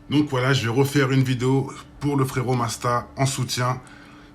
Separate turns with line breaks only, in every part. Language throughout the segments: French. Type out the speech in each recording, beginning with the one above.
Donc voilà, je vais refaire une vidéo pour le frérot Masta en soutien.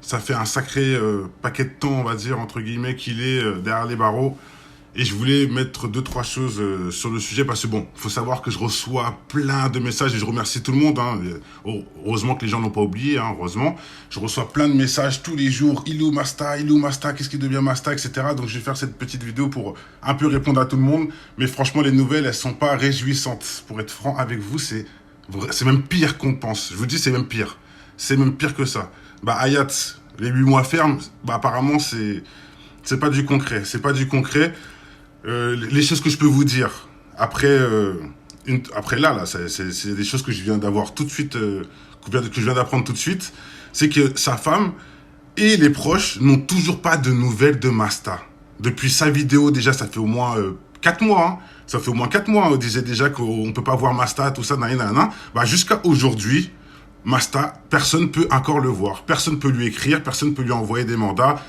Ça fait un sacré paquet de temps, on va dire, entre guillemets, qu'il est derrière les barreaux. Et je voulais mettre deux, trois choses sur le sujet parce que bon, faut savoir que je reçois plein de messages et je remercie tout le monde. Hein. Heureusement que les gens n'ont pas oublié, hein, heureusement. Je reçois plein de messages tous les jours. Il est où Masta? Il est où Masta? Qu'est-ce qui devient Masta? Etc. Donc je vais faire cette petite vidéo pour un peu répondre à tout le monde. Mais franchement, les nouvelles, elles sont pas réjouissantes. Pour être franc avec vous, c'est même pire qu'on pense. Je vous dis, c'est même pire. C'est même pire que ça. Bah, Hayat, les 8 mois fermes, bah, apparemment, c'est pas du concret. C'est pas du concret. Les choses que je peux vous dire après, après là, c'est des choses que je viens d'avoir tout de suite, que je viens d'apprendre tout de suite. C'est que sa femme et les proches n'ont toujours pas de nouvelles de Masta. Depuis sa vidéo, déjà, ça fait au moins 4 mois. Hein. Ça fait au moins 4 mois. On disait déjà qu'on peut pas voir Masta, tout ça, nanana. Bah, jusqu'à aujourd'hui, Masta, personne peut encore le voir. Personne peut lui écrire, personne peut lui envoyer des mandats.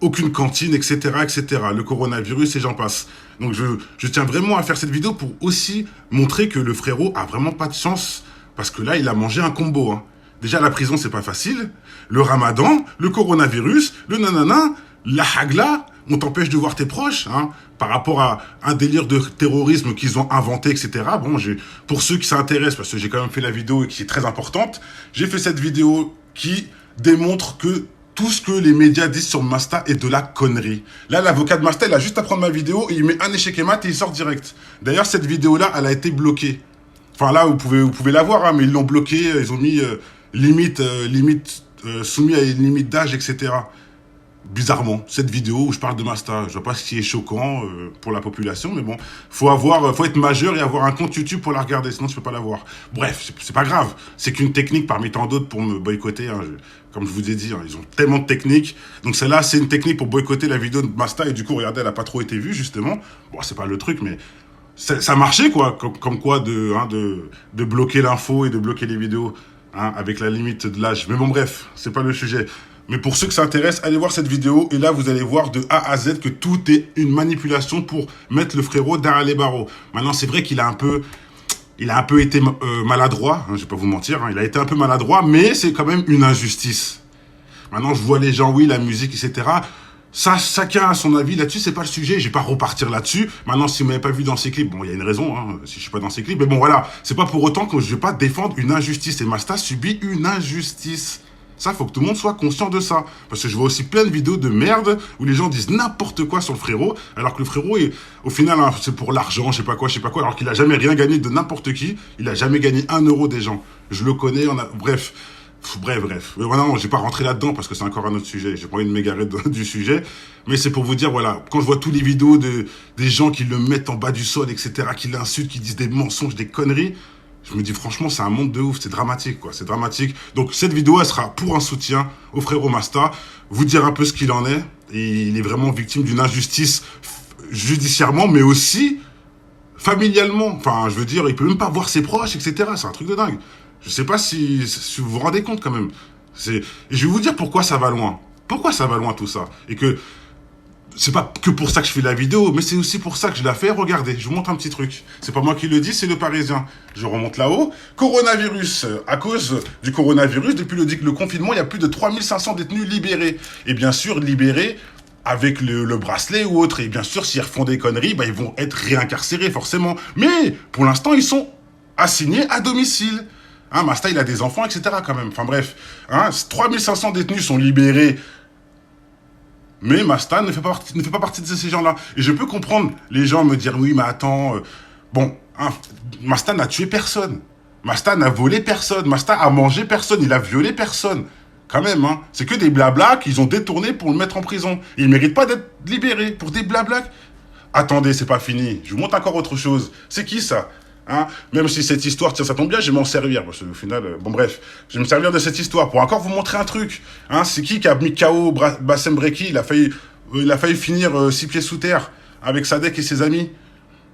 Aucune cantine, etc., etc. Le coronavirus et j'en passe. Donc je tiens vraiment à faire cette vidéo pour aussi montrer que le frérot a vraiment pas de chance parce que là, il a mangé un combo. Hein. Déjà, la prison, c'est pas facile. Le ramadan, le coronavirus, le nanana, la hagla, on t'empêche de voir tes proches, hein, par rapport à un délire de terrorisme qu'ils ont inventé, etc. Bon, pour ceux qui s'intéressent, parce que j'ai quand même fait la vidéo qui est très importante, j'ai fait cette vidéo qui démontre que tout ce que les médias disent sur Masta est de la connerie. Là, l'avocat de Masta, il a juste à prendre ma vidéo et il met un échec et mat et il sort direct. D'ailleurs, cette vidéo-là, elle a été bloquée. Enfin, là, vous pouvez la voir, hein, mais ils l'ont bloquée, ils ont mis soumis à une limite d'âge, etc. Bizarrement, cette vidéo où je parle de Masta, je vois pas ce qui est choquant pour la population, mais bon, faut être majeur et avoir un compte YouTube pour la regarder, sinon tu peux pas la voir. Bref, c'est pas grave, c'est qu'une technique parmi tant d'autres pour me boycotter. Hein, comme je vous ai dit, hein, ils ont tellement de techniques. Donc celle-là, c'est une technique pour boycotter la vidéo de Masta et du coup, regardez, elle a pas trop été vue justement. Bon, c'est pas le truc, mais ça marchait quoi, comme quoi de bloquer l'info et de bloquer les vidéos hein, avec la limite de l'âge. Mais bon, bref, c'est pas le sujet. Mais pour ceux que ça intéresse, allez voir cette vidéo et là vous allez voir de A à Z que tout est une manipulation pour mettre le frérot derrière les barreaux. Maintenant c'est vrai qu'il a un peu, été maladroit, hein, je vais pas vous mentir, hein, il a été un peu maladroit, mais c'est quand même une injustice. Maintenant je vois les gens, oui la musique etc. Ça, chacun a son avis là-dessus, c'est pas le sujet, je vais pas repartir là-dessus. Maintenant, si vous m'avez pas vu dans ces clips, bon, il y a une raison, hein, si je suis pas dans ces clips, mais bon, voilà, c'est pas pour autant que je vais pas défendre une injustice. Et Masta subit une injustice. Ça, faut que tout le monde soit conscient de ça. Parce que je vois aussi plein de vidéos de merde où les gens disent n'importe quoi sur le frérot, alors que le frérot, au final, hein, c'est pour l'argent, je sais pas quoi, alors qu'il a jamais rien gagné de n'importe qui. Il a jamais gagné 1 euro des gens. Je le connais, bref. Bref. Mais voilà, non, je vais pas rentrer là-dedans parce que c'est encore un autre sujet. J'ai pas envie de m'égarer du sujet. Mais c'est pour vous dire, voilà, quand je vois tous les vidéos des gens qui le mettent en bas du sol, etc., qui l'insultent, qui disent des mensonges, des conneries, je me dis franchement, c'est un monde de ouf, c'est dramatique, quoi, c'est dramatique. Donc cette vidéo, elle sera pour un soutien au frérot Masta, vous dire un peu ce qu'il en est. Et il est vraiment victime d'une injustice judiciairement, mais aussi familialement. Enfin, je veux dire, il peut même pas voir ses proches, etc. C'est un truc de dingue. Je sais pas si vous vous rendez compte quand même. Et je vais vous dire pourquoi ça va loin. Pourquoi ça va loin tout ça. Et que c'est pas que pour ça que je fais la vidéo, mais c'est aussi pour ça que je la fais. Regardez, je vous montre un petit truc. C'est pas moi qui le dis, c'est le Parisien. Je remonte là-haut. Coronavirus. À cause du coronavirus, depuis le confinement, il y a plus de 3500 détenus libérés. Et bien sûr, libérés avec le bracelet ou autre. Et bien sûr, s'ils refont des conneries, bah, ils vont être réincarcérés forcément. Mais pour l'instant, ils sont assignés à domicile. Hein, Masta, il a des enfants, etc. quand même. Enfin bref, hein, 3500 détenus sont libérés. Mais Masta ne fait pas partie de ces gens-là. Et je peux comprendre les gens me dire, oui, mais attends, bon, hein, Masta n'a tué personne. Masta n'a volé personne. Masta a mangé personne. Il a violé personne. Quand même, hein. C'est que des blablas qu'ils ont détournés pour le mettre en prison. Il mérite pas d'être libéré pour des blablas. Attendez, c'est pas fini. Je vous montre encore autre chose. C'est qui ça? Hein, même si cette histoire, tiens, ça tombe bien, je vais m'en servir, parce qu'au final, bon bref, je vais me servir de cette histoire pour encore vous montrer un truc. Hein, c'est qui a mis KO Bassem Breki? Il a failli finir 6 pieds sous terre avec Sadek et ses amis.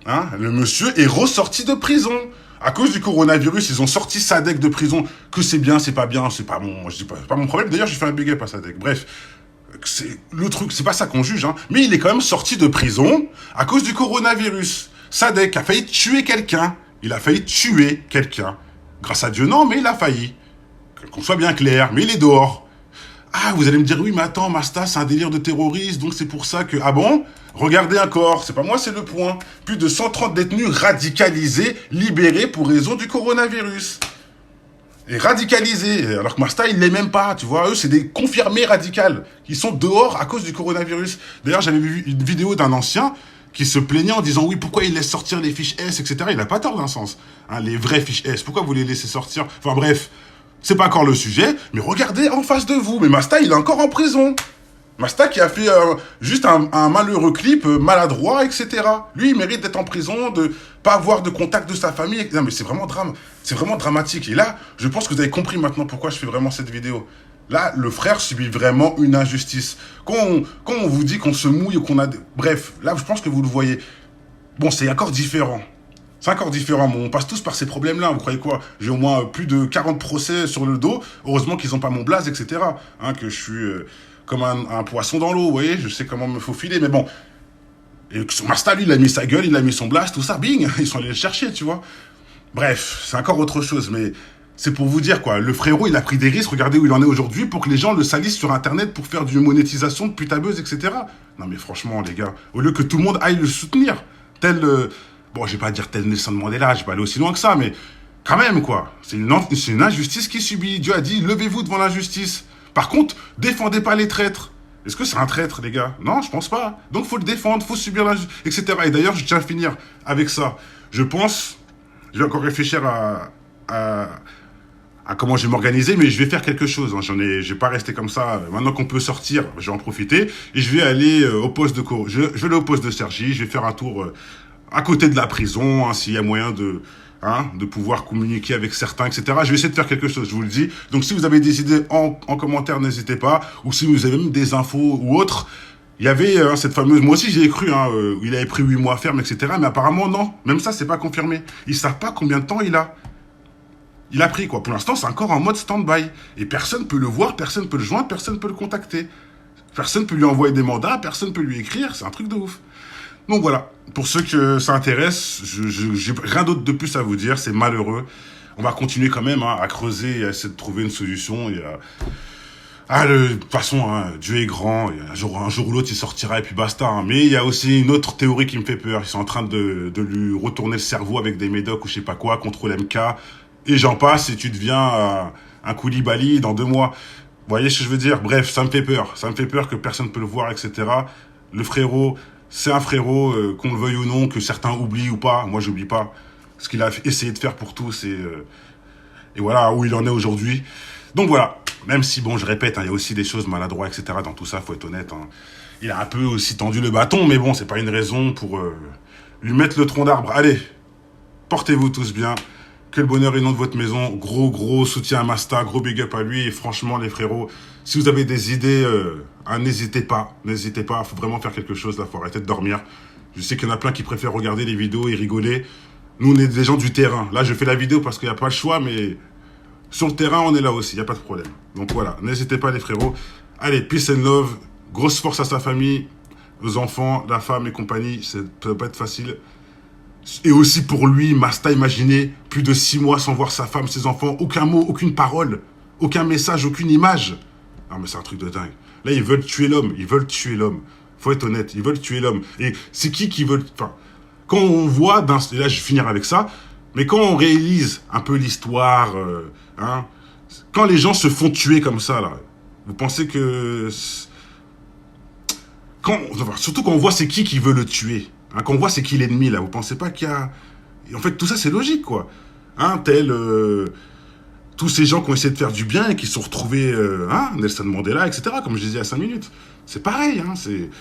Hein, le monsieur est ressorti de prison. À cause du coronavirus, ils ont sorti Sadek de prison. Que c'est bien, c'est pas bien, c'est pas mon, je dis pas, c'est pas mon problème. D'ailleurs, j'ai fait un big up à Sadek. Bref. C'est le truc, c'est pas ça qu'on juge, hein. Mais il est quand même sorti de prison à cause du coronavirus. Sadek a failli tuer quelqu'un. Il a failli tuer quelqu'un. Grâce à Dieu, non, mais il a failli. Qu'on soit bien clair, mais il est dehors. Ah, vous allez me dire, oui, mais attends, Masta, c'est un délire de terroriste, donc c'est pour ça que... Ah bon? Regardez encore, c'est pas moi, c'est le point. Plus de 130 détenus radicalisés, libérés pour raison du coronavirus. Et radicalisés, alors que Masta, il l'est même pas, tu vois. Eux, c'est des confirmés radicales, qui sont dehors à cause du coronavirus. D'ailleurs, j'avais vu une vidéo d'un ancien qui se plaignait en disant, oui, pourquoi il laisse sortir les fiches S, etc. Il a pas tort d'un sens. Hein, les vraies fiches S, pourquoi vous les laissez sortir? Enfin bref, c'est pas encore le sujet, mais regardez en face de vous. Mais Masta, il est encore en prison. Masta qui a fait juste un malheureux clip maladroit, etc. Lui, il mérite d'être en prison, de pas avoir de contact de sa famille. Non, mais c'est vraiment c'est vraiment dramatique. Et là, je pense que vous avez compris maintenant pourquoi je fais vraiment cette vidéo. Là, le frère subit vraiment une injustice. Quand on vous dit qu'on se mouille ou qu'on a... Bref, là, je pense que vous le voyez. Bon, c'est encore différent. C'est encore différent. Bon, on passe tous par ces problèmes-là. Vous croyez quoi? J'ai au moins plus de 40 procès sur le dos. Heureusement qu'ils n'ont pas mon blaze, etc. Hein, que je suis comme un poisson dans l'eau, vous voyez. Je sais comment me faufiler, mais bon. Et Masta, lui, il a mis sa gueule, il a mis son blaze, tout ça, bing. Ils sont allés le chercher, tu vois. Bref, c'est encore autre chose, mais... C'est pour vous dire, quoi. Le frérot, il a pris des risques. Regardez où il en est aujourd'hui pour que les gens le salissent sur Internet pour faire du monétisation de putabeuse, etc. Non, mais franchement, les gars, au lieu que tout le monde aille le soutenir, tel... Bon, je vais pas dire tel Nelson Mandela, je vais pas aller aussi loin que ça, mais quand même, quoi. C'est une injustice qui subit. Dieu a dit, levez-vous devant l'injustice. Par contre, défendez pas les traîtres. Est-ce que c'est un traître, les gars? Non, je pense pas. Donc, faut le défendre, faut subir l'injustice, etc. Et d'ailleurs, je tiens à finir avec ça. Je pense... Je vais encore réfléchir à comment je vais m'organiser, mais je vais faire quelque chose. Hein. Je vais pas rester comme ça. Maintenant qu'on peut sortir, je vais en profiter. Et je vais aller au poste de... Je vais aller au poste de Cergy, je vais faire un tour à côté de la prison, hein, s'il y a moyen de pouvoir communiquer avec certains, etc. Je vais essayer de faire quelque chose, je vous le dis. Donc si vous avez des idées en commentaire, n'hésitez pas. Ou si vous avez même des infos ou autres. Il y avait cette fameuse... Moi aussi, j'y ai cru, où il avait pris 8 mois ferme, etc. Mais apparemment, non. Même ça, c'est pas confirmé. Ils savent pas combien de temps il a. Il a pris, quoi. Pour l'instant, c'est encore en mode stand-by. Et personne peut le voir, personne peut le joindre, personne peut le contacter. Personne peut lui envoyer des mandats, personne peut lui écrire. C'est un truc de ouf. Donc voilà. Pour ceux que ça intéresse, j'ai rien d'autre de plus à vous dire. C'est malheureux. On va continuer quand même à creuser et à essayer de trouver une solution. Et de toute façon, Dieu est grand. Et un jour ou l'autre, il sortira et puis basta. Hein. Mais il y a aussi une autre théorie qui me fait peur. Ils sont en train de lui retourner le cerveau avec des médocs ou je sais pas quoi, contrôle MK. Et j'en passe, et tu deviens un Koulibaly dans 2 mois. Vous voyez ce que je veux dire? Bref, ça me fait peur. Ça me fait peur que personne ne peut le voir, etc. Le frérot, c'est un frérot, qu'on le veuille ou non, que certains oublient ou pas. Moi, j'oublie pas ce qu'il a essayé de faire pour tous. Et voilà, où il en est aujourd'hui. Donc voilà, même si, bon, je répète, il y a aussi des choses maladroites, etc. Dans tout ça, faut être honnête. Hein. Il a un peu aussi tendu le bâton, mais bon, c'est pas une raison pour lui mettre le tronc d'arbre. Allez, portez-vous tous bien. Que le bonheur inonde votre maison. Gros soutien à Masta, gros big up à lui. Et franchement, les frérots, si vous avez des idées, n'hésitez pas. N'hésitez pas, il faut vraiment faire quelque chose là, faut arrêter de dormir. Je sais qu'il y en a plein qui préfèrent regarder les vidéos et rigoler. Nous, on est des gens du terrain. Là, je fais la vidéo parce qu'il n'y a pas le choix, mais sur le terrain, on est là aussi, il n'y a pas de problème. Donc voilà, n'hésitez pas les frérots. Allez, peace and love. Grosse force à sa famille, aux enfants, la femme et compagnie. Ça ne va pas être facile. Et aussi pour lui, Masta, imaginez, plus de 6 mois sans voir sa femme, ses enfants, aucun mot, aucune parole, aucun message, aucune image. Non mais c'est un truc de dingue. Là, ils veulent tuer l'homme, Faut être honnête, ils veulent tuer l'homme. Et c'est qui veut... Enfin, quand on voit, et là je vais finir avec ça, mais quand on réalise un peu l'histoire, quand les gens se font tuer comme ça, là, vous pensez que... Surtout quand on voit c'est qui veut le tuer. Quand on voit c'est qui l'ennemi, là, vous pensez pas qu'il y a... Et en fait, tout ça, c'est logique, quoi. Tous ces gens qui ont essayé de faire du bien et qui se sont retrouvés, Nelson Mandela, etc., comme je disais à 5 minutes. C'est pareil,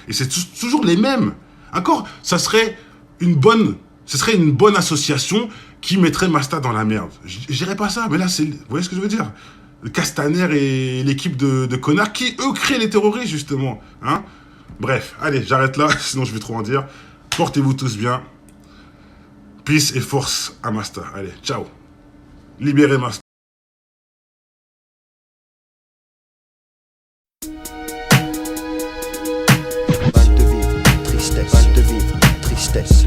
et c'est toujours les mêmes. Encore, ce serait une bonne association qui mettrait Masta dans la merde. Je dirais pas ça, mais là, vous voyez ce que je veux dire? Le Castaner et l'équipe de connards qui, eux, créent les terroristes, justement. Bref, allez, j'arrête là, sinon je vais trop en dire. Portez-vous tous bien. Peace et force à Masta. Allez, ciao. Libérez Masta.
Mal de vivre, tristesse. Mal de vivre, tristesse.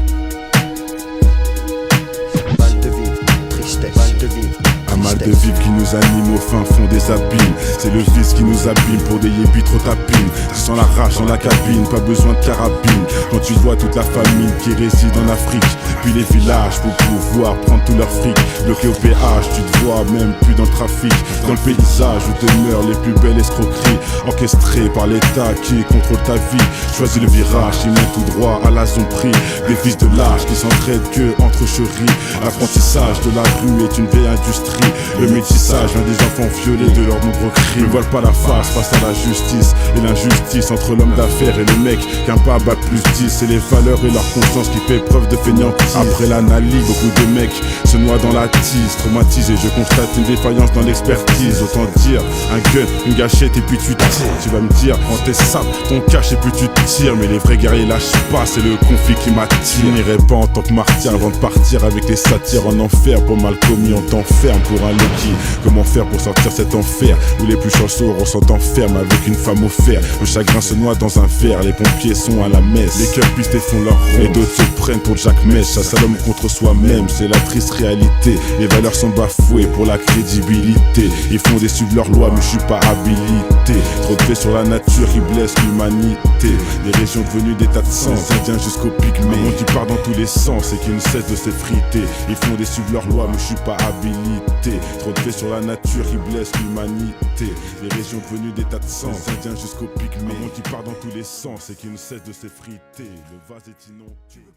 Mal de vivre, tristesse. Mal de vivre.
mal de vivre qui nous anime au fin fond des abîmes. C'est le vice qui nous abîme pour des yébis trop tapines. Tu sens la rage dans la cabine, pas besoin de carabine. Quand tu vois toute la famille qui réside en Afrique, puis les villages pour pouvoir prendre tout leur fric. Bloqué au péage, tu te vois même plus dans le trafic. Dans le paysage où demeurent les plus belles escroqueries, orchestrées par l'État qui contrôle ta vie. Choisis le virage, ils mènent tout droit à la zone prix. Des fils de lâches qui s'entraident que entre chéris. L'apprentissage de la rue est une vieille industrie. Le métissage vient des enfants violés de leurs nombreux crimes. Ne voile pas la face face à la justice et l'injustice entre l'homme d'affaires et le mec qu'un pas bat plus 10. C'est les valeurs et leur conscience qui fait preuve de fainéantise. Après l'analyse, beaucoup de mecs se noient dans la tise. Traumatisé, je constate une défaillance dans l'expertise. Autant dire, un gun, une gâchette et puis tu tires. Tu vas me dire, quand t'es sable, ton cache et puis tu tires. Mais les vrais guerriers lâchent pas, c'est le conflit qui m'attire. Je n'irai pas en tant que martyr avant de partir avec les satires en enfer. Pour mal commis, on t'enferme pour un Loki. Comment faire pour sortir cet enfer où les plus chanceux ressentent enferme avec une femme au fer. Le chagrin se noie dans un verre, les pompiers sont à la messe. Les cœurs pistés font leur rond et d'autres se prennent pour Jack Mesh. Chasse à l'homme contre soi-même, c'est la triste réalité. Les valeurs sont bafouées pour la crédibilité. Ils font des suivre leurs lois mais je suis pas habilité. Trop de faits sur la nature qui blessent l'humanité. Les régions devenues des tas de sang, indiens jusqu'au pygmée. Un monde qui part dans tous les sens et qui ne cesse de s'effriter. Ils font des suivre leurs lois mais je suis pas habilité. Trop de faits sur la nature qui blessent l'humanité. Les régions devenues des tas de sang, indiens jusqu'au pygmée. Un monde qui part dans tous les sens et qui ne cesse de s'effriter. Le vase est inondé.